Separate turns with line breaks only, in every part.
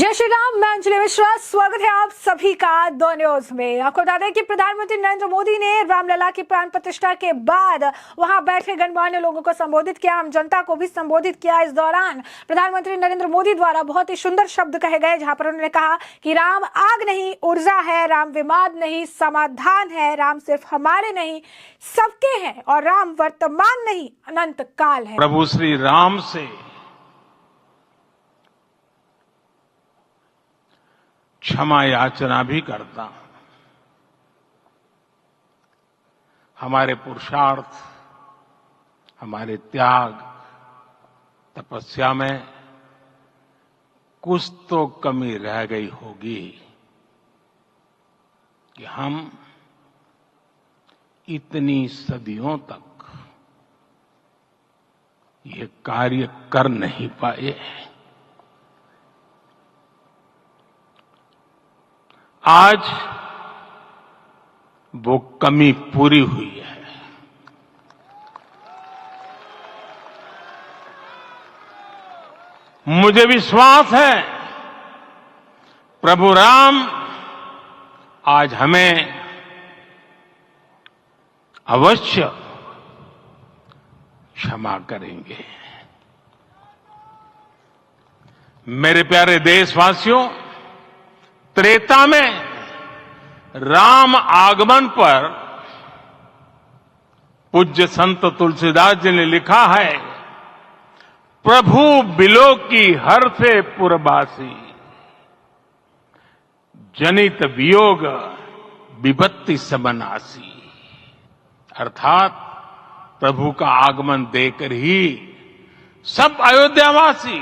जय श्री राम। मैं अंजलि मिश्रा, स्वागत है आप सभी का द न्यूज में। आपको बता दें कि प्रधानमंत्री नरेंद्र मोदी ने रामलला की प्राण प्रतिष्ठा के बाद वहां बैठे गणमान्य लोगों को संबोधित किया, आम जनता को भी संबोधित किया। इस दौरान प्रधानमंत्री नरेंद्र मोदी द्वारा बहुत ही सुंदर शब्द कहे गए, जहां पर उन्होंने कहा कि राम आग नहीं ऊर्जा है, राम विवाद नहीं समाधान है, राम सिर्फ हमारे नहीं सबके हैं और राम वर्तमान नहीं अनंत काल है।
प्रभु श्री राम से क्षमा याचना भी करता हूं। हमारे पुरुषार्थ, हमारे त्याग, तपस्या में कुछ तो कमी रह गई होगी कि हम इतनी सदियों तक ये कार्य कर नहीं पाए। आज वो कमी पूरी हुई है। मुझे विश्वास है प्रभु राम आज हमें अवश्य क्षमा करेंगे। मेरे प्यारे देशवासियों, त्रेता में राम आगमन पर पूज्य संत तुलसीदास जी ने लिखा है, प्रभु बिलो की हर से पुरबासी, जनित वियोग विपत्ति सबनासी। अर्थात प्रभु का आगमन देकर ही सब अयोध्यावासी,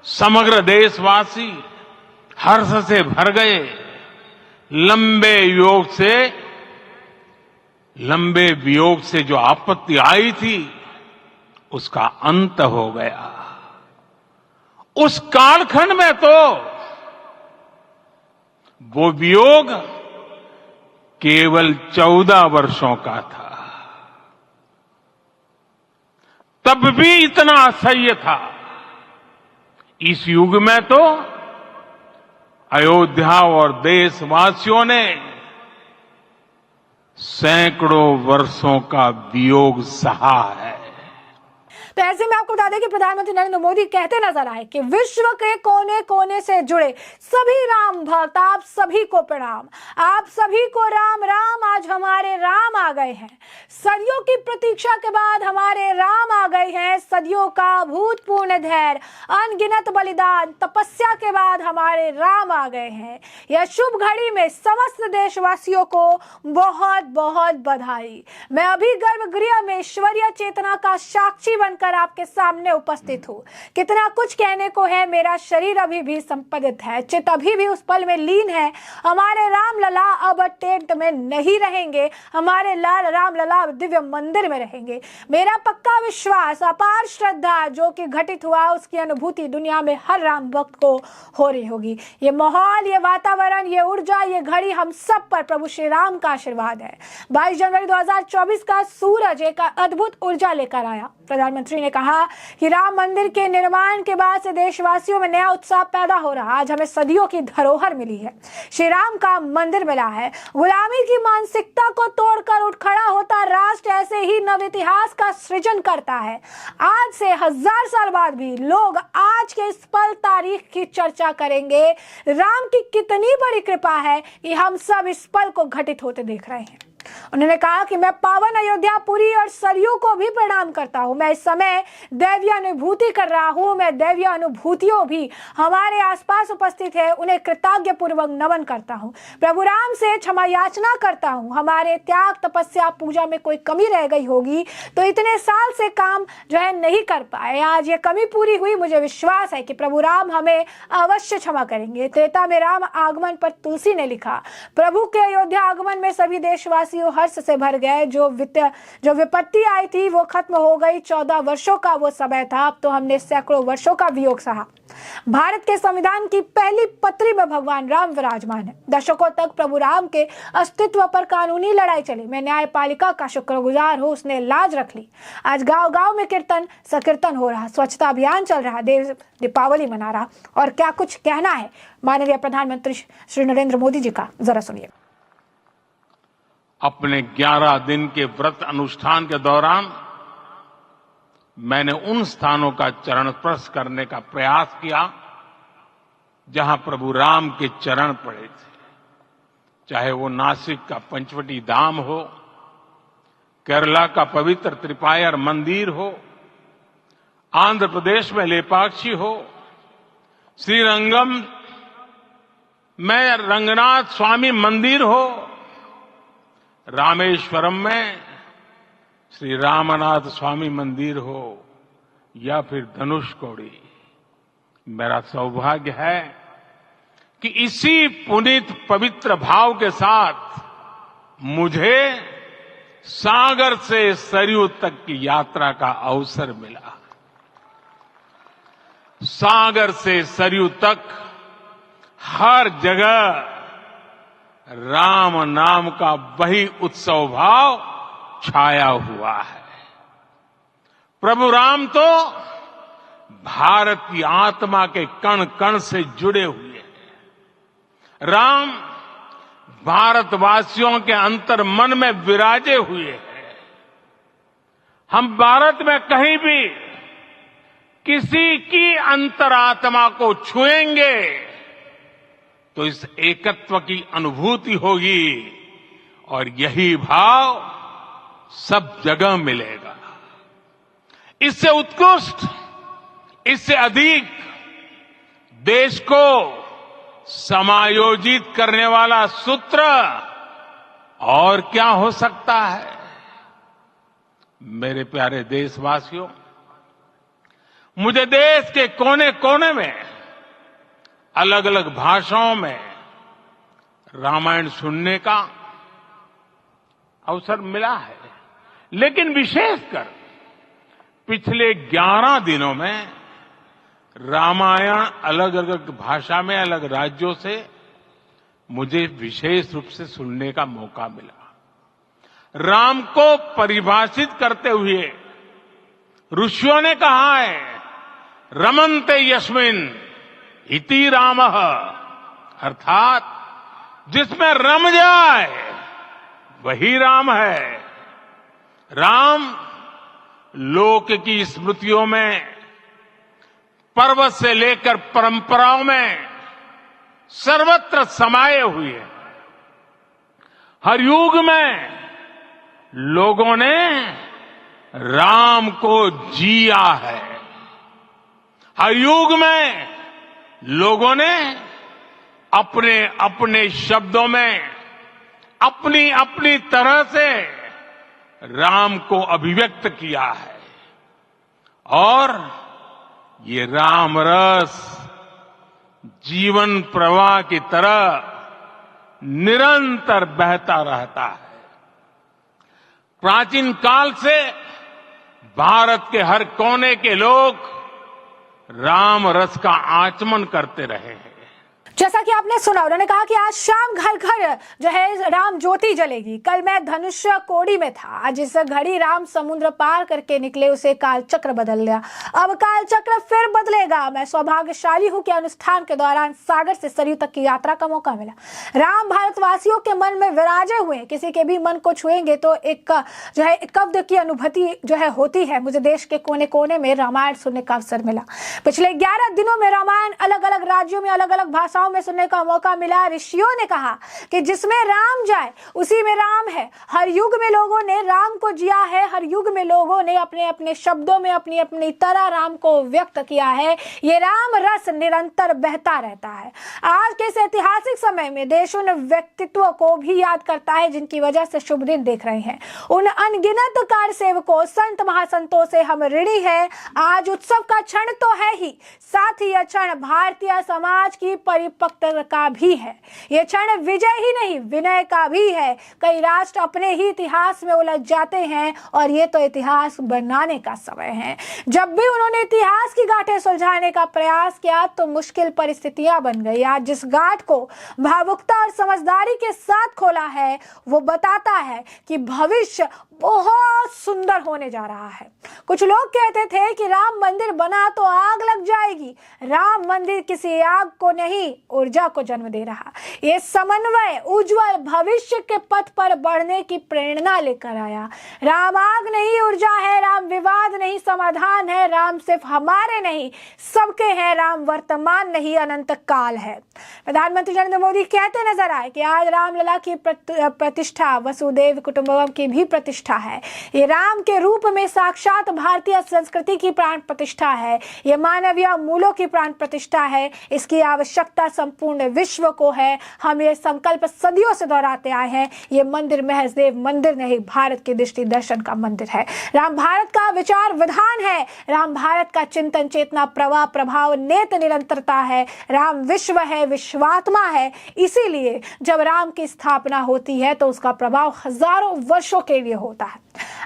समग्र देशवासी हर्ष से भर गए। लंबे वियोग से जो आपत्ति आई थी उसका अंत हो गया। उस कालखंड में तो वो वियोग केवल 14 वर्षों का था, तब भी इतना असह्य था। इस युग में तो अयोध्या और देशवासियों ने सैकड़ों वर्षों का वियोग सहा है।
तो ऐसे में आपको बता दें कि प्रधानमंत्री नरेंद्र मोदी कहते नजर आए कि विश्व के कोने कोने से जुड़े सभी राम भक्त, आप सभी को प्रणाम, आप सभी को राम राम। आज हमारे राम आ गए हैं, सदियों की प्रतीक्षा के बाद हमारे राम आ गए हैं। सदियों का अभूतपूर्ण धैर्य, अनगिनत बलिदान, तपस्या के बाद हमारे राम आ गए हैं। यह शुभ घड़ी में समस्त देशवासियों को बहुत बहुत बधाई। मैं अभी गर्भगृह में ईश्वरीय चेतना का साक्षी बनकर आपके सामने उपस्थित हूँ। कितना कुछ कहने को है, मेरा शरीर अभी भी संपदित है, चित्त अभी भी उस पल में लीन है। हमारे राम लला अब टेंट में नहीं रहेंगे, हमारे लाल राम लला दिव्य मंदिर में रहेंगे। मेरा पक्का विश्वास, अपार श्रद्धा जो कि घटित हुआ उसकी अनुभूति दुनिया में हर राम भक्त को हो रही होगी। ये माहौल, ये वातावरण, ये ऊर्जा, ये घड़ी हम सब पर प्रभु श्री राम का आशीर्वाद है। 22 जनवरी 2024 का सूरज एक अद्भुत ऊर्जा लेकर आया। प्रधानमंत्री ने कहा कि राम मंदिर के निर्माण के बाद से देशवासियों में नया उत्साह पैदा हो रहा। आज हमें सदियों की धरोहर मिली है, श्री राम का मंदिर मिला है। गुलामी की मानसिकता को तोड़कर उठ खड़ा होता राष्ट्र ऐसे ही नव इतिहास का सृजन करता है। आज से 1000 साल बाद भी लोग आज के इस पल तारीख की चर्चा करेंगे। राम की कितनी बड़ी कृपा है कि हम सब इस पल को घटित होते देख रहे हैं। उन्होंने कहा कि मैं पावन अयोध्या, पुरी और सरयू को भी प्रणाम करता हूं। मैं इस समय दैवीय अनुभूति कर रहा हूं। मैं दैवीय अनुभूतियों भी हमारे आसपास उपस्थित है, उन्हें कृतज्ञ पूर्वक नमन करता हूं। प्रभु राम से क्षमा याचना करता हूं। हमारे त्याग, तपस्या, पूजा में कोई कमी रह गई होगी तो इतने साल से काम जो है नहीं कर पाए, आज ये कमी पूरी हुई। मुझे विश्वास है कि प्रभु राम हमें अवश्य क्षमा करेंगे। त्रेता में राम आगमन पर तुलसी ने लिखा, प्रभु के अयोध्या आगमन में सभी देशवासी भारतवासी हर्ष से भर गए। जो विपत्ति आई थी वो खत्म हो गई। 14 वर्षों का वो समय था, अब तो हमने सैकड़ों वर्षों का वियोग सहा। भारत के संविधान की पहली पत्री में भगवान राम विराजमान है। दशकों तक प्रभु राम के अस्तित्व पर कानूनी लड़ाई चली। मैं न्यायपालिका का शुक्रगुजार हूँ, उसने लाज रख ली। आज गांव गांव में कीर्तन संकीर्तन हो रहा, स्वच्छता अभियान चल रहा, देश दीपावली मना रहा। और क्या कुछ कहना है माननीय प्रधानमंत्री श्री नरेंद्र मोदी जी का, जरा सुनिए।
अपने 11 दिन के व्रत अनुष्ठान के दौरान मैंने उन स्थानों का चरण स्पर्श करने का प्रयास किया जहां प्रभु राम के चरण पड़े थे। चाहे वो नासिक का पंचवटी धाम हो, केरला का पवित्र त्रिपायर मंदिर हो, आंध्र प्रदेश में लेपाक्षी हो, श्रीरंगम में रंगनाथ स्वामी मंदिर हो, रामेश्वरम में श्री रामनाथ स्वामी मंदिर हो, या फिर धनुषकोडी। मेरा सौभाग्य है कि इसी पुनीत पवित्र भाव के साथ मुझे सागर से सरयू तक की यात्रा का अवसर मिला। सागर से सरयू तक हर जगह राम नाम का वही उत्सव भाव छाया हुआ है। प्रभु राम तो भारत की आत्मा के कण कण से जुड़े हुए हैं। राम भारतवासियों के अंतर मन में विराजे हुए हैं। हम भारत में कहीं भी किसी की अंतरात्मा को छुएंगे तो इस एकत्व की अनुभूति होगी, और यही भाव सब जगह मिलेगा। इससे उत्कृष्ट, इससे अधिक देश को समायोजित करने वाला सूत्र और क्या हो सकता है। मेरे प्यारे देशवासियों, मुझे देश के कोने कोने में अलग अलग भाषाओं में रामायण सुनने का अवसर मिला है, लेकिन विशेषकर पिछले 11 दिनों में रामायण अलग अलग भाषा में अलग राज्यों से मुझे विशेष रूप से सुनने का मौका मिला। राम को परिभाषित करते हुए ऋषियों ने कहा है, रमन्ते यस्मिन् इति रामः, अर्थात जिसमें रम जाए वही राम है। राम लोक की स्मृतियों में, पर्वत से लेकर परंपराओं में सर्वत्र समाये हुए हैं। हर युग में लोगों ने राम को जिया है। हर युग में लोगों ने अपने अपने शब्दों में अपनी अपनी तरह से राम को अभिव्यक्त किया है, और ये राम रस जीवन प्रवाह की तरह निरंतर बहता रहता है। प्राचीन काल से भारत के हर कोने के लोग राम रस का आचमन करते रहे हैं।
जैसा कि आपने सुना, उन्होंने कहा कि आज शाम घर घर जो है राम ज्योति जलेगी। कल मैं धनुषकोडी में था। आज जिस घड़ी राम समुद्र पार करके निकले उसे काल चक्र बदल गया। अब काल चक्र फिर बदलेगा। मैं सौभाग्यशाली हूं कि अनुष्ठान के दौरान सागर से सरयू तक की यात्रा का मौका मिला। राम भारतवासियों के मन में विराजे हुए, किसी के भी मन को छुएंगे तो एक जो है कब्ज की अनुभूति जो है होती है। मुझे देश के कोने कोने में रामायण सुनने का अवसर मिला। पिछले 11 दिनों में रामायण अलग अलग राज्यों में अलग अलग भाषाओं में सुनने का मौका मिला। ऋषियों ने कहा कि जिसमें राम जाए उसी में राम है। हर युग में लोगों ने राम को जिया है। हर युग में लोगों ने अपने अपने शब्दों में अपनी अपनी तरह राम को व्यक्त किया है। ये राम रस निरंतर बहता रहता है। आज के इस ऐतिहासिक समय में देश उन व्यक्तित्वों को भी याद करता है जिनकी वजह से शुभ दिन देख रहे हैं। उन अनगिनत कार सेवकों, संत महासंतों से हम ऋणी हैं। आज उत्सव का क्षण तो है ही, साथ ही यह क्षण भारतीय समाज की पक्त का भी है। ये क्षण विजय ही नहीं विनय का भी है। कई राष्ट्र अपने ही इतिहास में उलझ जाते हैं और ये तो इतिहास बनाने का समय है। जब भी उन्होंने इतिहास की गांठें सुलझाने का प्रयास किया तो मुश्किल परिस्थितियां बन गई। आज जिस गांठ को भावुकता और समझदारी के साथ खोला है वो बताता है कि भविष्य बहुत सुंदर होने जा रहा है। कुछ लोग कहते थे कि राम मंदिर बना तो आग लग जाएगी। राम मंदिर किसी आग को नहीं, ऊर्जा को जन्म दे रहा। ये समन्वय उज्जवल भविष्य के पथ पर बढ़ने की प्रेरणा लेकर आया। राम आग नहीं, ऊर्जा है। राम विवाद नहीं, समाधान है। राम सिर्फ हमारे नहीं, सबके हैं। राम वर्तमान नहीं, अनंत काल है। प्रधानमंत्री नरेंद्र मोदी कहते नजर आए कि आज रामलला की प्रतिष्ठा वसुदेव कुटुंबकम की भी प्रतिष्ठा है। ये राम के रूप में साक्षात भारतीय संस्कृति की प्राण प्रतिष्ठा है। ये मानवीय मूल्यों की प्राण प्रतिष्ठा है। इसकी आवश्यकता संपूर्ण विश्व को है। हम ये संकल्प सदियों से दोहराते आए हैं। ये मंदिर महज देव मंदिर नहीं, भारत की दृष्टि दर्शन का मंदिर है। राम भारत का विचार विधान है। राम भारत का चिंतन चेतना प्रवाह प्रभाव नेत निरंतरता है। राम विश्व है, विश्वात्मा है। इसीलिए जब राम की स्थापना होती है तो उसका प्रभाव हजारों वर्षों के लिए होता है।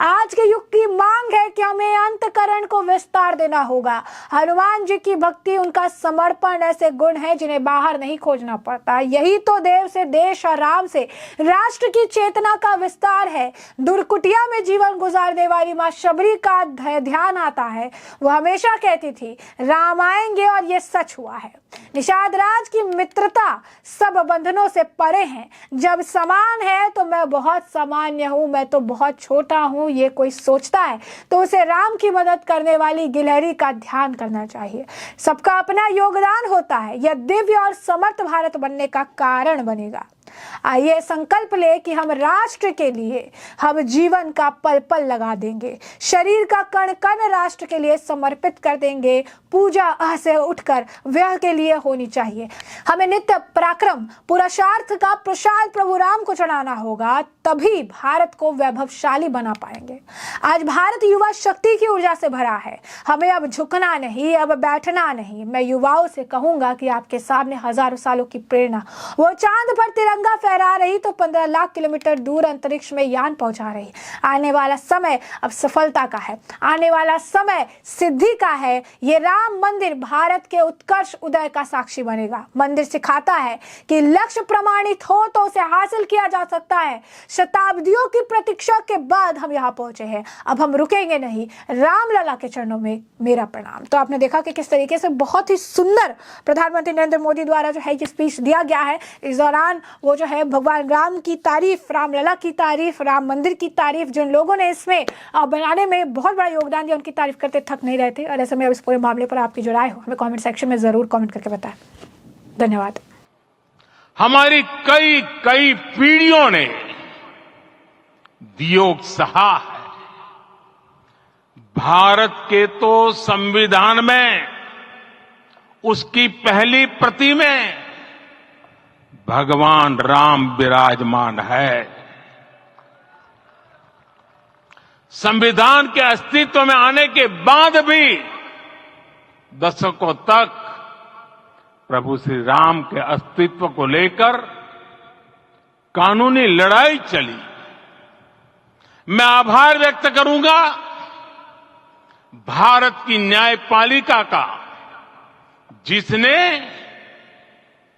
आज के युग की मांग है कि हमें अंतःकरण को विस्तार देना होगा। हनुमान जी की भक्ति, उनका समर्पण ऐसे गुण हैं जिन्हें बाहर नहीं खोजना पड़ता। यही तो देव से देश और राम से राष्ट्र की चेतना का विस्तार है। दुर्कुटिया में जीवन गुजारने वाली मां शबरी का ध्यान आता है। वो हमेशा कहती थी राम आएंगे और ये सच हुआ है। निषाद राज की मित्रता सब बंधनों से परे है। जब समान है तो मैं बहुत सामान्य हूं, मैं तो बहुत छोटा हूं, ये कोई सोचता है तो उसे राम की मदद करने वाली गिलहरी का ध्यान करना चाहिए। सबका अपना योगदान होता है। यह दिव्य और समर्थ भारत बनने का कारण बनेगा। आइए संकल्प ले कि हम राष्ट्र के लिए हम जीवन का पल पल लगा देंगे, शरीर का कण कण राष्ट्र के लिए समर्पित कर देंगे। पूजा अह से उठकर व्यह के लिए होनी चाहिए। हमें नित्य पराक्रम पुरुषार्थ का प्रसाद प्रभु राम को चढ़ाना होगा, तभी भारत को वैभवशाली बना पाएंगे। आज भारत युवा शक्ति की ऊर्जा से भरा है। हमें अब झुकना नहीं, अब बैठना नहीं। मैं युवाओं से कहूंगा कि आपके सामने हजारों सालों की प्रेरणा, वो चांद पर तिरंगा फहरा रही तो 15 लाख किलोमीटर दूर अंतरिक्ष में यान पहुंचा रही। आने वाला समय अब सफलता का है, आने वाला समय सिद्धि का है। ये राम मंदिर भारत के उत्कर्ष उदय का साक्षी बनेगा। मंदिर सिखाता है कि लक्ष्य प्रमाणित हो तो उसे हासिल किया जा सकता है। शताब्दियों की प्रतीक्षा के बाद हम यहाँ पहुंचे हैं, अब हम रुकेंगे नहीं। रामलला के चरणों में मेरा प्रणाम। तो आपने देखा कि किस तरीके से बहुत ही सुंदर प्रधानमंत्री नरेंद्र मोदी द्वारा जो है ये स्पीच दिया गया है। इस दौरान वो जो है भगवान राम की तारीफ, रामलला की तारीफ, राम मंदिर की तारीफ, जिन लोगों ने इसमें बनाने में बहुत बड़ा योगदान दिया उनकी तारीफ करते थक नहीं रहते। और ऐसे में अब इस पूरे मामले पर आपकी जो राय हो हमें कमेंट सेक्शन में जरूर कमेंट करके बताएं। धन्यवाद।
हमारी कई कई पीढ़ियों ने वियोग सहा है। भारत के तो संविधान में उसकी पहली प्रति में भगवान राम विराजमान है। संविधान के अस्तित्व में आने के बाद भी दशकों तक प्रभु श्री राम के अस्तित्व को लेकर कानूनी लड़ाई चली। मैं आभार व्यक्त करूंगा भारत की न्यायपालिका का, जिसने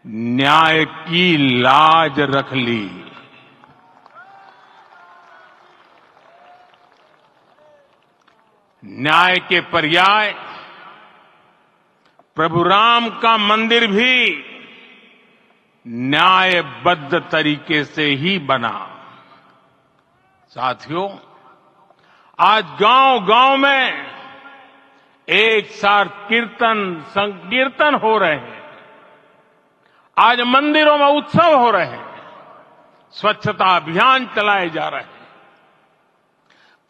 न्याय की लाज रख ली। न्याय के पर्याय प्रभु राम का मंदिर भी न्यायबद्ध तरीके से ही बना। साथियों, आज गांव-गांव में एक साथ कीर्तन संकीर्तन हो रहे हैं। आज मंदिरों में उत्सव हो रहे हैं, स्वच्छता अभियान चलाए जा रहे हैं।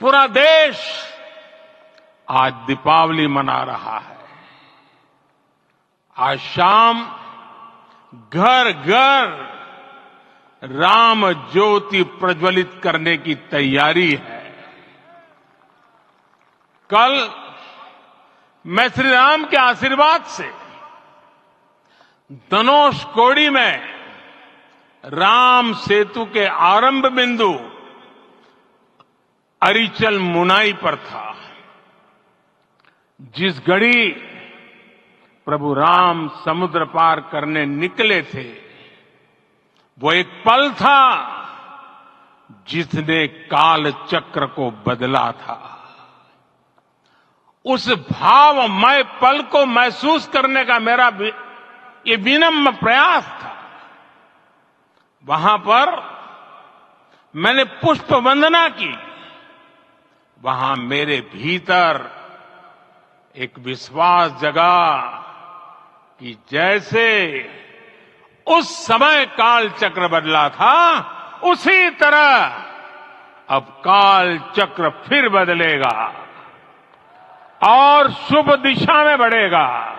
पूरा देश आज दीपावली मना रहा है। आज शाम घर घर राम ज्योति प्रज्वलित करने की तैयारी है। कल मैं श्री राम के आशीर्वाद से धनुषकोडी में राम सेतु के आरंभ बिंदु अरिचल मुनाई पर था। जिस घड़ी प्रभु राम समुद्र पार करने निकले थे, वो एक पल था जिसने काल चक्र को बदला था। उस भावमय पल को महसूस करने का मेरा ये विनम्र प्रयास था। वहां पर मैंने पुष्प वंदना की। वहां मेरे भीतर एक विश्वास जगा कि जैसे उस समय काल चक्र बदला था, उसी तरह अब काल चक्र फिर बदलेगा और शुभ दिशा में बढ़ेगा।